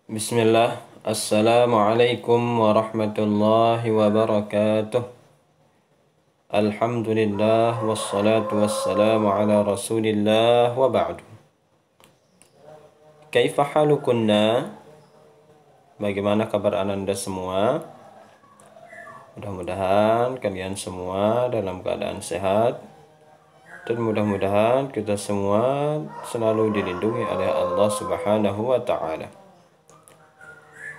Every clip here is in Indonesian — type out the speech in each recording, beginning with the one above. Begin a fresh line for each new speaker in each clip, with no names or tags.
Bismillah. Assalamualaikum warahmatullahi wabarakatuh. Alhamdulillah wassalatu wassalamu ala rasulillah wa ba'du. Kaifa halukunna? Bagaimana kabar ananda semua? Mudah-mudahan kalian semua dalam keadaan sehat, dan mudah-mudahan kita semua selalu dilindungi oleh Allah Subhanahu wa ta'ala.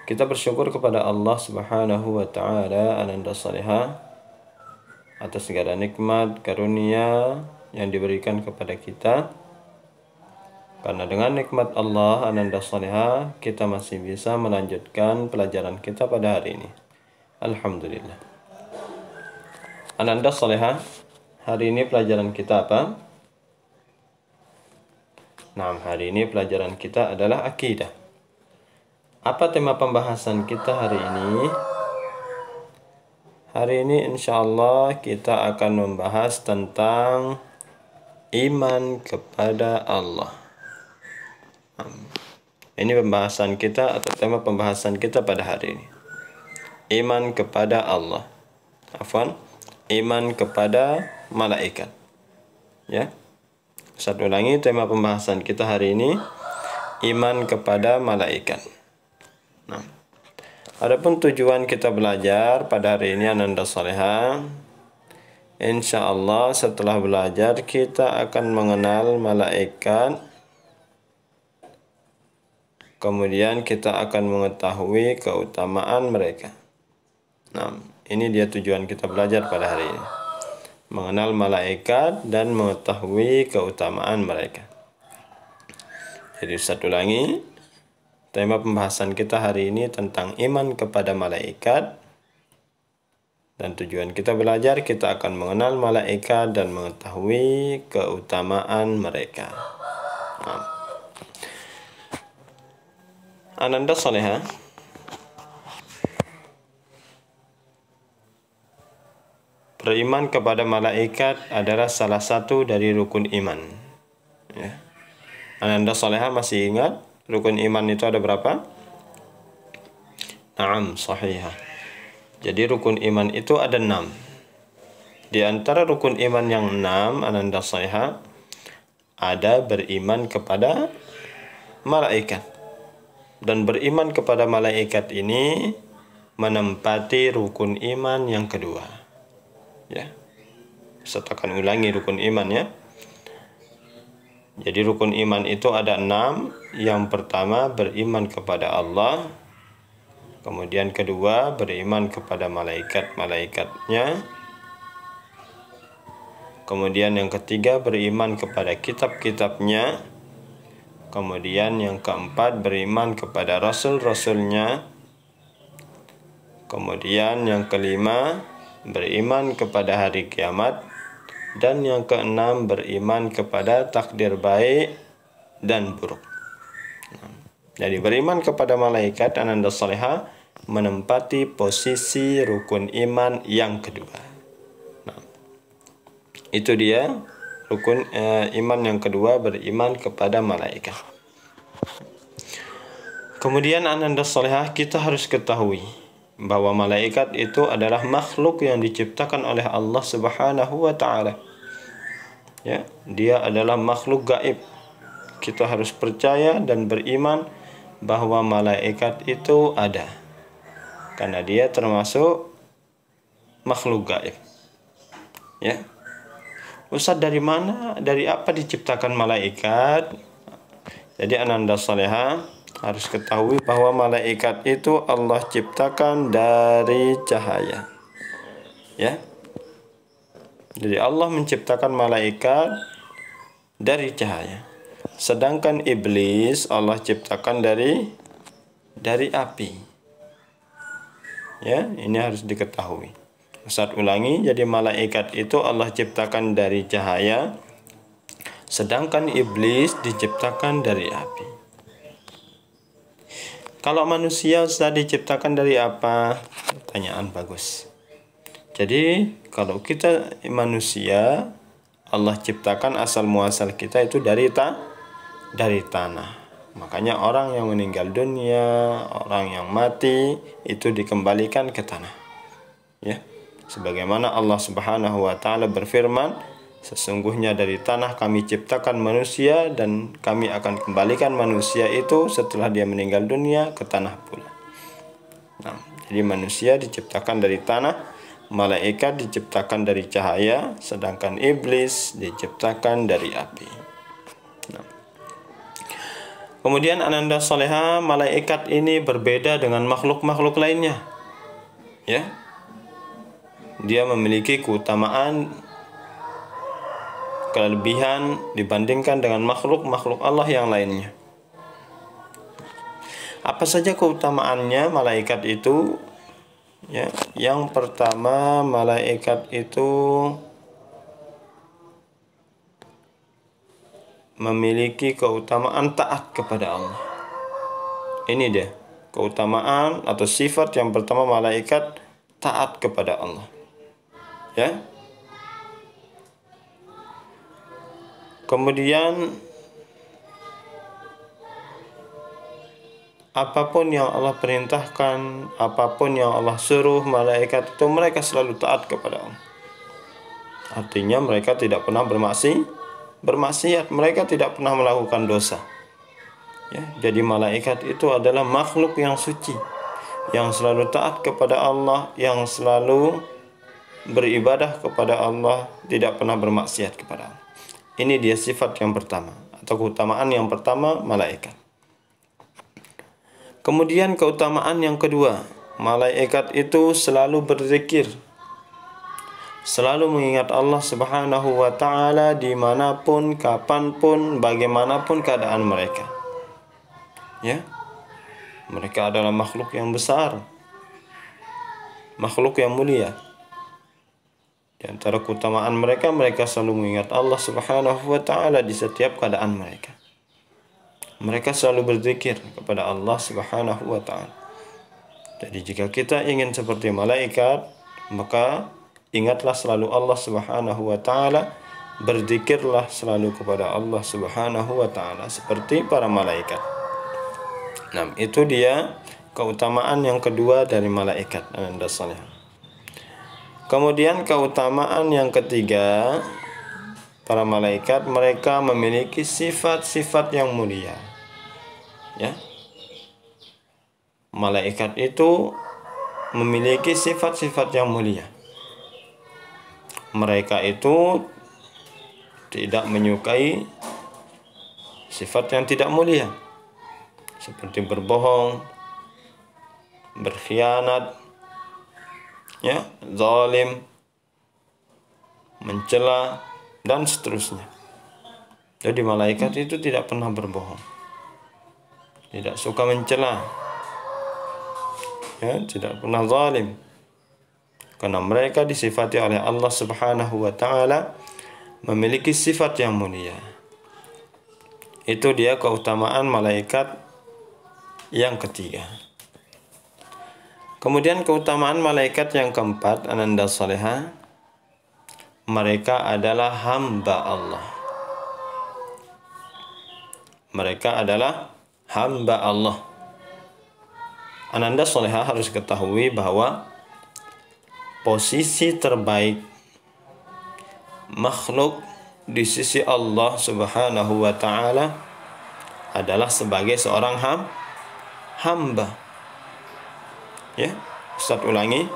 Kita bersyukur kepada Allah Subhanahu wa ta'ala ananda salihah atas segala nikmat karunia yang diberikan kepada kita. Karena dengan nikmat Allah ananda salihah kita masih bisa melanjutkan pelajaran kita pada hari ini. Alhamdulillah. Ananda salihah, hari ini pelajaran kita apa? Nah, hari ini pelajaran kita adalah akidah. Apa tema pembahasan kita hari ini? Hari ini insya Allah kita akan membahas tentang iman kepada Allah. Ini pembahasan kita atau tema pembahasan kita pada hari ini. Iman kepada Allah. Iman kepada malaikat. Ya. Satu ulangi, tema pembahasan kita hari ini iman kepada malaikat. Nah, adapun tujuan kita belajar pada hari ini ananda salihah, insya Allah setelah belajar kita akan mengenal malaikat, kemudian kita akan mengetahui keutamaan mereka. Nah, ini dia tujuan kita belajar pada hari ini, mengenal malaikat dan mengetahui keutamaan mereka. Jadi satu lagi, tema pembahasan kita hari ini tentang iman kepada malaikat, dan tujuan kita belajar kita akan mengenal malaikat dan mengetahui keutamaan mereka. Ananda salihah, beriman kepada malaikat adalah salah satu dari rukun iman. Ya. Ananda salihah masih ingat rukun iman itu ada berapa? Naam, sahihah. Jadi rukun iman itu ada 6. Di antara rukun iman yang 6, ananda salihah, ada beriman kepada malaikat. Dan beriman kepada malaikat ini menempati rukun iman yang kedua. Ya. Saya akan ulangi rukun iman ya. Jadi rukun iman itu ada 6. Yang pertama beriman kepada Allah. Kemudian kedua beriman kepada malaikat-malaikatnya. Kemudian yang ketiga beriman kepada kitab-kitabnya. Kemudian yang keempat beriman kepada rasul-rasulnya. Kemudian yang kelima beriman kepada hari kiamat. Dan yang keenam beriman kepada takdir baik dan buruk. Jadi beriman kepada malaikat ananda salihah menempati posisi rukun iman yang kedua. Nah, itu dia rukun iman yang kedua, beriman kepada malaikat. Kemudian ananda salihah, kita harus ketahui bahwa malaikat itu adalah makhluk yang diciptakan oleh Allah Subhanahu wa ta'ala. Ya, dia adalah makhluk gaib. Kita harus percaya dan beriman bahwa malaikat itu ada, karena dia termasuk makhluk gaib. Ya. Ustaz, dari mana, dari apa diciptakan malaikat? Jadi ananda salihah harus ketahui bahwa malaikat itu Allah ciptakan dari cahaya. Ya. Jadi Allah menciptakan malaikat dari cahaya. Sedangkan iblis Allah ciptakan dari api. Ya, ini harus diketahui. Ustaz ulangi, jadi malaikat itu Allah ciptakan dari cahaya, sedangkan iblis diciptakan dari api. Kalau manusia Ustaz diciptakan dari apa? Pertanyaan bagus. Jadi kalau kita manusia, Allah ciptakan asal muasal kita itu dari tanah. Makanya orang yang meninggal dunia, orang yang mati itu dikembalikan ke tanah. Ya. Sebagaimana Allah Subhanahu wa taala berfirman, sesungguhnya dari tanah kami ciptakan manusia dan kami akan kembalikan manusia itu setelah dia meninggal dunia ke tanah pula. Nah, jadi manusia diciptakan dari tanah, malaikat diciptakan dari cahaya, sedangkan iblis diciptakan dari api. Nah. Kemudian Ananda Soleha, malaikat ini berbeda dengan makhluk-makhluk lainnya. Ya. Dia memiliki keutamaan, kelebihan dibandingkan dengan makhluk-makhluk Allah yang lainnya. Apa saja keutamaannya malaikat itu? Ya, yang pertama, malaikat itu memiliki keutamaan taat kepada Allah. Ini dia, keutamaan atau sifat yang pertama, malaikat taat kepada Allah. Ya. Kemudian apapun yang Allah perintahkan, apapun yang Allah suruh, malaikat itu mereka selalu taat kepada Allah. Artinya mereka tidak pernah bermaksiat, mereka tidak pernah melakukan dosa. Ya, jadi malaikat itu adalah makhluk yang suci, yang selalu taat kepada Allah, yang selalu beribadah kepada Allah, tidak pernah bermaksiat kepada Allah. Ini dia sifat yang pertama atau keutamaan yang pertama, malaikat. Kemudian keutamaan yang kedua, malaikat itu selalu berzikir, selalu mengingat Allah Subhanahu wa ta'ala dimanapun, kapanpun, bagaimanapun keadaan mereka. Ya, mereka adalah makhluk yang besar, makhluk yang mulia. Di antara keutamaan mereka, mereka selalu mengingat Allah Subhanahu wa ta'ala di setiap keadaan mereka. Mereka selalu berzikir kepada Allah Subhanahu wa ta'ala. Jadi jika kita ingin seperti malaikat, maka ingatlah selalu Allah Subhanahu wa ta'ala, berzikirlah selalu kepada Allah Subhanahu wa ta'ala seperti para malaikat. Nah, itu dia keutamaan yang kedua dari malaikat, Ananda Soleha. Kemudian keutamaan yang ketiga, para malaikat mereka memiliki sifat-sifat yang mulia. Ya. Malaikat itu memiliki sifat-sifat yang mulia. Mereka itu tidak menyukai sifat yang tidak mulia, seperti berbohong, berkhianat, ya, zalim, mencela, dan seterusnya. Jadi malaikat itu tidak pernah berbohong, tidak suka mencela, ya, tidak pernah zalim, karena mereka disifati oleh Allah Subhanahu wa ta'ala memiliki sifat yang mulia. Itu dia keutamaan malaikat yang ketiga. Kemudian keutamaan malaikat yang keempat, Ananda Soleha, mereka adalah hamba Allah. Mereka adalah hamba Allah. Ananda Soleha harus ketahui bahwa posisi terbaik makhluk di sisi Allah Subhanahu wa ta'ala adalah sebagai seorang hamba. Ya, Ustaz ulangi.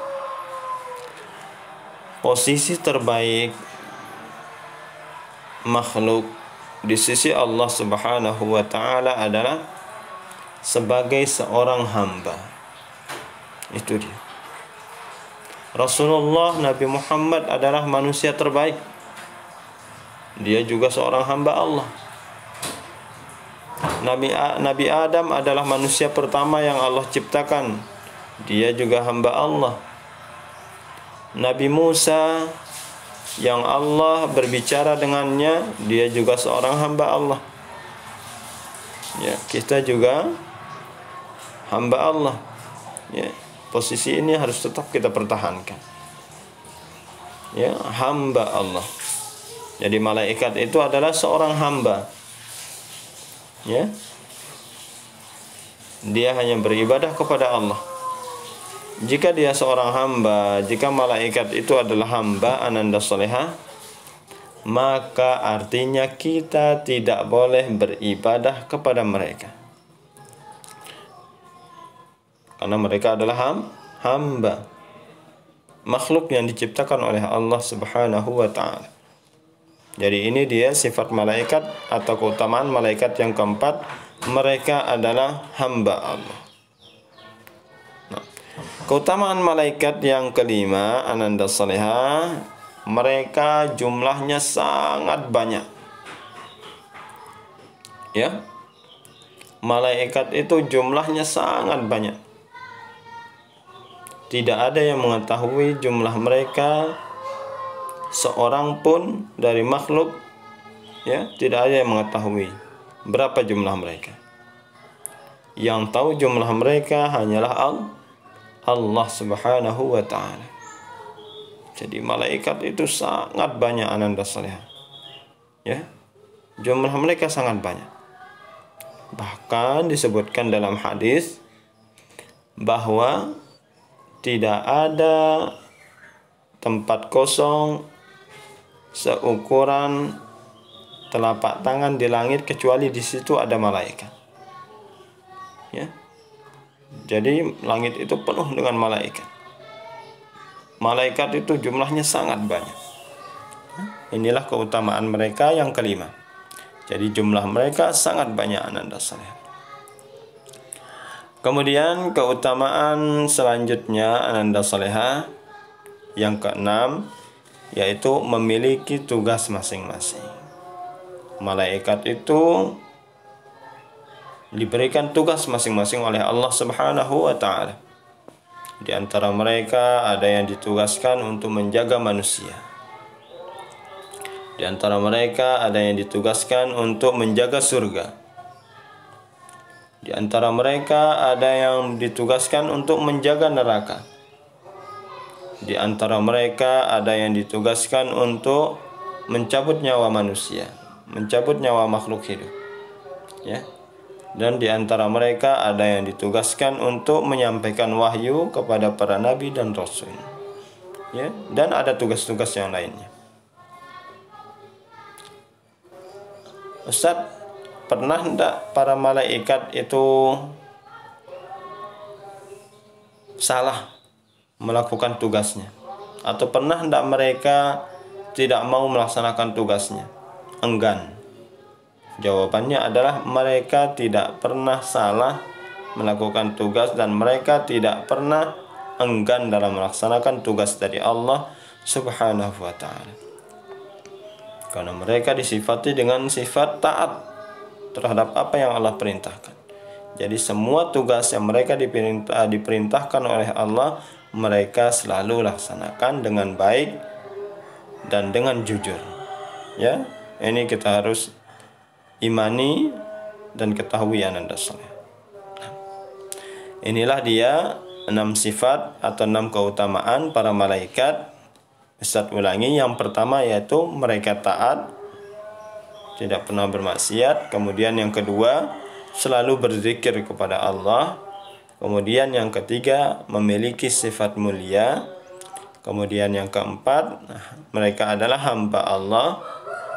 Posisi terbaik makhluk di sisi Allah Subhanahu wa ta'ala adalah sebagai seorang hamba. Itu dia. Rasulullah Nabi Muhammad adalah manusia terbaik. Dia juga seorang hamba Allah. Nabi Adam adalah manusia pertama yang Allah ciptakan. Dia juga hamba Allah. Nabi Musa yang Allah berbicara dengannya, dia juga seorang hamba Allah. Ya, kita juga hamba Allah. Ya, posisi ini harus tetap kita pertahankan. Ya, hamba Allah. Jadi malaikat itu adalah seorang hamba. Ya. dia hanya beribadah kepada Allah. Jika dia seorang hamba, jika malaikat itu adalah hamba ananda soleha, maka artinya kita tidak boleh beribadah kepada mereka, karena mereka adalah hamba, makhluk yang diciptakan oleh Allah Subhanahu wa ta'ala. Jadi ini dia sifat malaikat atau keutamaan malaikat yang keempat, mereka adalah hamba Allah. Nah, keutamaan malaikat yang kelima ananda soleha, mereka jumlahnya sangat banyak. Ya, malaikat itu jumlahnya sangat banyak. Tidak ada yang mengetahui jumlah mereka, seorang pun dari makhluk, ya, tidak ada yang mengetahui berapa jumlah mereka. Yang tahu jumlah mereka hanyalah Allah Subhanahu wa ta'ala. Jadi malaikat itu sangat banyak ananda soleha. Ya, jumlah mereka sangat banyak. Bahkan disebutkan dalam hadis bahwa tidak ada tempat kosong seukuran telapak tangan di langit kecuali di situ ada malaikat. Ya. Jadi langit itu penuh dengan malaikat. Malaikat itu jumlahnya sangat banyak. Inilah keutamaan mereka yang kelima. Jadi jumlah mereka sangat banyak ananda soleha. Kemudian keutamaan selanjutnya ananda soleha yang keenam, yaitu memiliki tugas masing-masing. Malaikat itu diberikan tugas masing-masing oleh Allah Subhanahu wa ta'ala. Di antara mereka ada yang ditugaskan untuk menjaga manusia. Di antara mereka ada yang ditugaskan untuk menjaga surga. Di antara mereka ada yang ditugaskan untuk menjaga neraka. Di antara mereka ada yang ditugaskan untuk mencabut nyawa manusia, mencabut nyawa makhluk hidup. Ya. Dan di antara mereka ada yang ditugaskan untuk menyampaikan wahyu kepada para nabi dan rasul. Ya, dan ada tugas-tugas yang lainnya. Ustaz, pernah enggak para malaikat itu salah melakukan tugasnya? Atau pernah enggak mereka tidak mau melaksanakan tugasnya? Enggan. Jawabannya adalah mereka tidak pernah salah melakukan tugas dan mereka tidak pernah enggan dalam melaksanakan tugas dari Allah Subhanahu wa ta'ala. Karena mereka disifati dengan sifat taat terhadap apa yang Allah perintahkan. Jadi semua tugas yang mereka diperintahkan oleh Allah, mereka selalu laksanakan dengan baik dan dengan jujur. Ya, ini kita harus imani dan ketahui ananda soleha. Inilah dia 6 sifat atau 6 keutamaan para malaikat. Ustaz ulangi, yang pertama yaitu mereka taat, tidak pernah bermaksiat. Kemudian yang kedua, selalu berzikir kepada Allah. Kemudian yang ketiga, memiliki sifat mulia. Kemudian yang keempat, mereka adalah hamba Allah.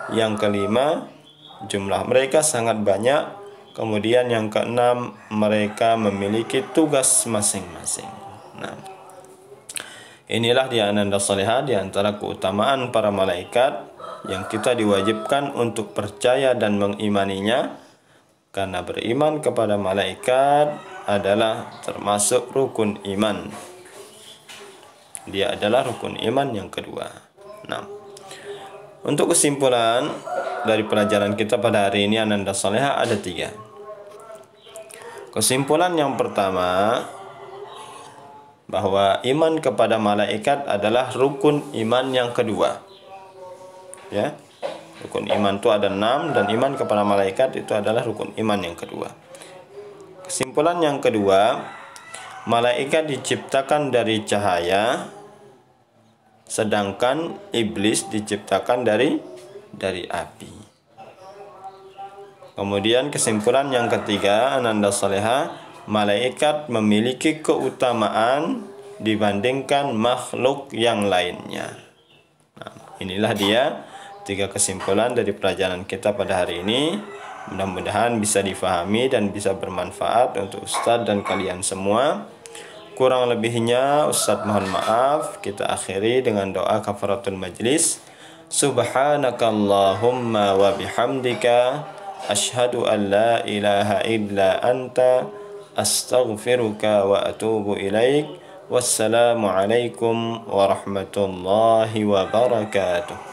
Yang kelima, jumlah mereka sangat banyak. Kemudian yang keenam, mereka memiliki tugas masing-masing. Nah, inilah di ananda soleha, di antara keutamaan para malaikat yang kita diwajibkan untuk percaya dan mengimaninya. Karena beriman kepada malaikat adalah termasuk rukun iman. Dia adalah rukun iman yang kedua. Nah, untuk kesimpulan dari pelajaran kita pada hari ini ananda soleha ada 3. Kesimpulan yang pertama, bahwa iman kepada malaikat adalah rukun iman yang kedua. Ya, rukun iman itu ada 6 dan iman kepada malaikat itu adalah rukun iman yang kedua. Kesimpulan yang kedua, malaikat diciptakan dari cahaya, sedangkan iblis diciptakan dari api. Kemudian kesimpulan yang ketiga ananda soleha, malaikat memiliki keutamaan dibandingkan makhluk yang lainnya. Nah, inilah dia 3 kesimpulan dari pelajaran kita pada hari ini. Mudah-mudahan bisa difahami dan bisa bermanfaat untuk Ustadz dan kalian semua. Kurang lebihnya Ustadz mohon maaf. Kita akhiri dengan doa kafaratul majlis. Subhanakallahumma wa bihamdika asyhadu an la ilaha illa anta astaghfiruka wa atubu ilaik. Wassalamualaikum warahmatullahi wabarakatuh.